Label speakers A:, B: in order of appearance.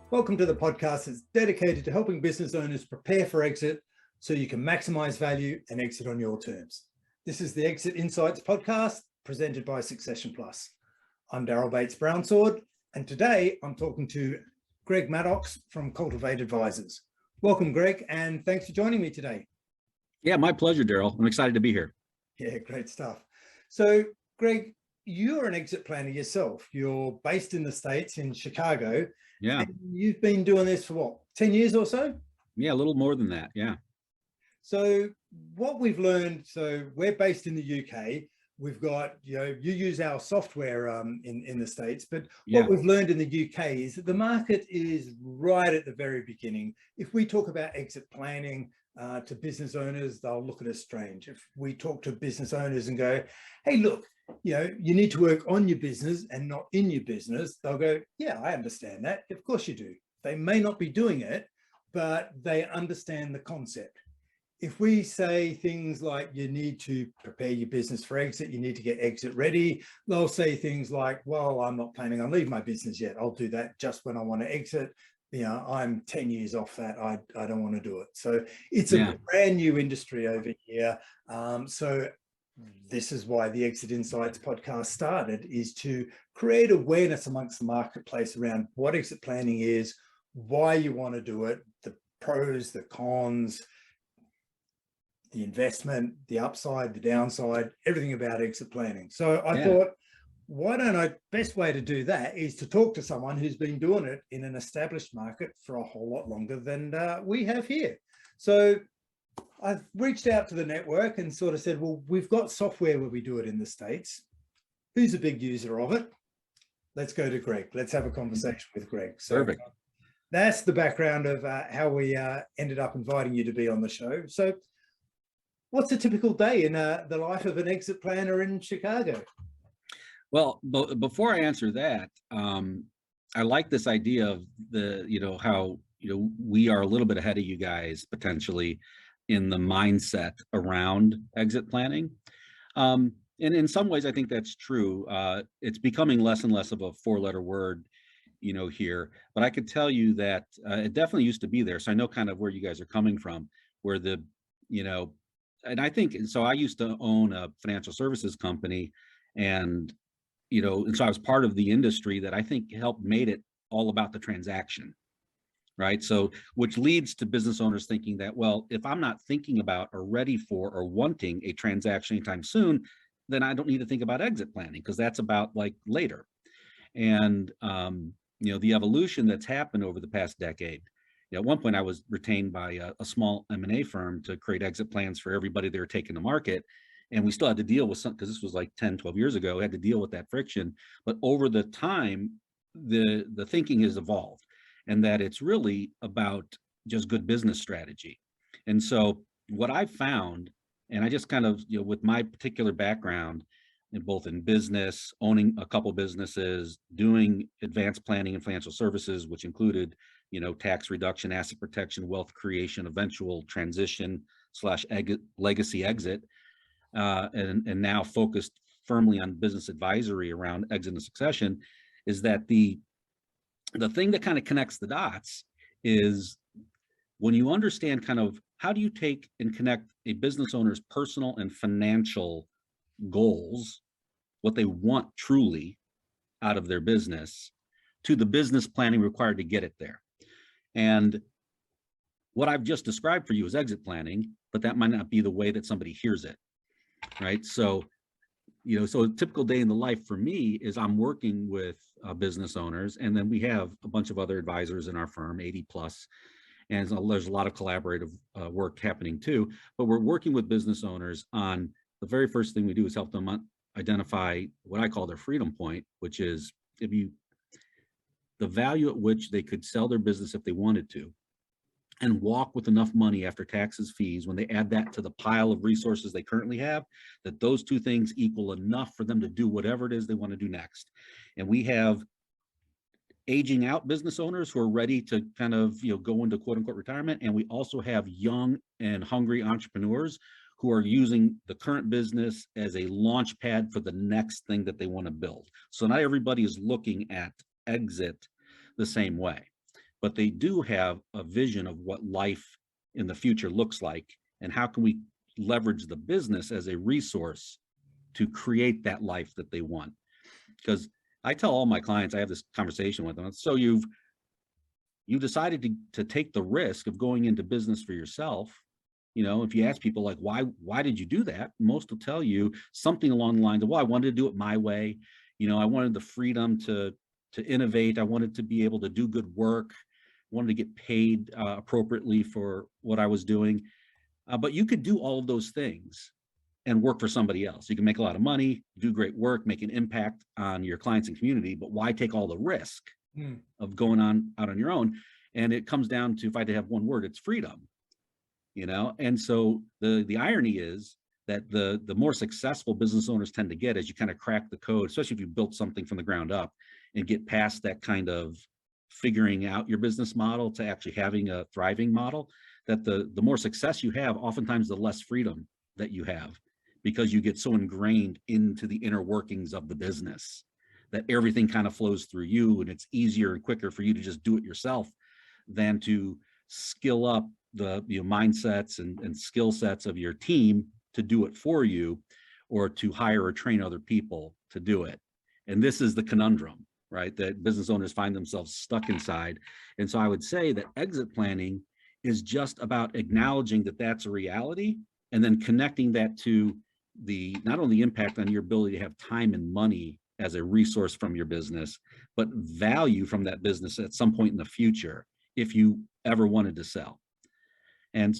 A: Welcome to the podcast that's dedicated to helping business owners prepare for exit so you can maximize value and exit on your terms. This is the Exit Insights podcast presented by Succession Plus. I'm Daryl Bates Brownsword, and today I'm talking to Greg Maddox from Cultivate Advisors. Welcome, Greg, and thanks for joining me today.
B: Yeah, my pleasure, Daryl. I'm excited to be here.
A: Yeah, great stuff. So, Greg, you're an exit planner yourself. You're based in the States, in Chicago.
B: Yeah.
A: And you've been doing this for what, 10 years or so?
B: Yeah, a little more than that. Yeah.
A: So what we've learned, so we're based in the UK. We've got, you use our software in the States, but what we've learned in the UK is that the market is right at the very beginning. If we talk about exit planning to business owners, they'll look at us strange. If we talk to business owners and go, hey, look, you need to work on your business and not in your business, they'll go, yeah, I understand that. Of course you do. They may not be doing it, but they understand the concept. If we say things like you need to prepare your business for exit, you need to get exit ready, they'll say things like, well, I'm not planning on leaving my business yet. I'll do that just when I want to exit. I'm 10 years off that. I don't want to do it. So it's a brand new industry over here. So this is why the Exit Insights podcast started, is to create awareness amongst the marketplace around what exit planning is, why you want to do it, the pros, the cons, the investment, the upside, the downside, everything about exit planning. So I thought, best way to do that is to talk to someone who's been doing it in an established market for a whole lot longer than we have here. So I've reached out to the network and sort of said, well, we've got software where we do it in the States. Who's a big user of it? Let's go to Greg. Let's have a conversation with Greg. So
B: perfect.
A: That's the background of how we ended up inviting you to be on the show. So what's a typical day in the life of an exit planner in Chicago?
B: Well, before I answer that, I like this idea of how we are a little bit ahead of you guys potentially in the mindset around exit planning. And in some ways, I think that's true. It's becoming less and less of a four-letter word, here. But I could tell you that it definitely used to be there. So I know kind of where you guys are coming from, where and I think, so I used to own a financial services company, and so I was part of the industry that I think helped made it all about the transaction. Right. So which leads to business owners thinking that, well, if I'm not thinking about or ready for or wanting a transaction anytime soon, then I don't need to think about exit planning, because that's about like later. And, the evolution that's happened over the past decade. At one point, I was retained by a small M&A firm to create exit plans for everybody they were taking to market. And we still had to deal with some, because this was like 10, 12 years ago, we had to deal with that friction. But over the time, the thinking has evolved, and that it's really about just good business strategy. And so what I found, and I just kind of, with my particular background, in both in business, owning a couple businesses, doing advanced planning and financial services, which included, tax reduction, asset protection, wealth creation, eventual transition / legacy exit, and now focused firmly on business advisory around exit and succession, is that the thing that kind of connects the dots is when you understand kind of how do you take and connect a business owner's personal and financial goals, what they want truly out of their business, to the business planning required to get it there. And what I've just described for you is exit planning, but that might not be the way that somebody hears it, right? So so a typical day in the life for me is I'm working with business owners, and then we have a bunch of other advisors in our firm, 80 plus, and so there's a lot of collaborative work happening too. But we're working with business owners on the very first thing we do is help them identify what I call their freedom point, which is the value at which they could sell their business if they wanted to, and walk with enough money after taxes, fees, when they add that to the pile of resources they currently have, that those two things equal enough for them to do whatever it is they want to do next. And we have aging out business owners who are ready to kind of, go into quote unquote retirement. And we also have young and hungry entrepreneurs who are using the current business as a launch pad for the next thing that they want to build. So not everybody is looking at exit the same way. but they do have a vision of what life in the future looks like, and how can we leverage the business as a resource to create that life that they want. Because I tell all my clients, I have this conversation with them. So you decided to take the risk of going into business for yourself. You know, if you ask people like, why did you do that? Most will tell you something along the lines of, well, I wanted to do it my way. You know, I wanted the freedom to innovate. I wanted to be able to do good work, wanted to get paid appropriately for what I was doing. But you could do all of those things and work for somebody else. You can make a lot of money, do great work, make an impact on your clients and community, but why take all the risk of going out on your own? And it comes down to, if I had to have one word, it's freedom. You know, and so the irony is that the more successful business owners tend to get, as you kind of crack the code, especially if you built something from the ground up and get past that kind of figuring out your business model to actually having a thriving model, that the more success you have, oftentimes the less freedom that you have, because you get so ingrained into the inner workings of the business that everything kind of flows through you, and it's easier and quicker for you to just do it yourself than to skill up the mindsets and skill sets of your team to do it for you, or to hire or train other people to do it. And this is the conundrum, right, that business owners find themselves stuck inside. And so I would say that exit planning is just about acknowledging that that's a reality, and then connecting that to the not only impact on your ability to have time and money as a resource from your business, but value from that business at some point in the future if you ever wanted to sell. And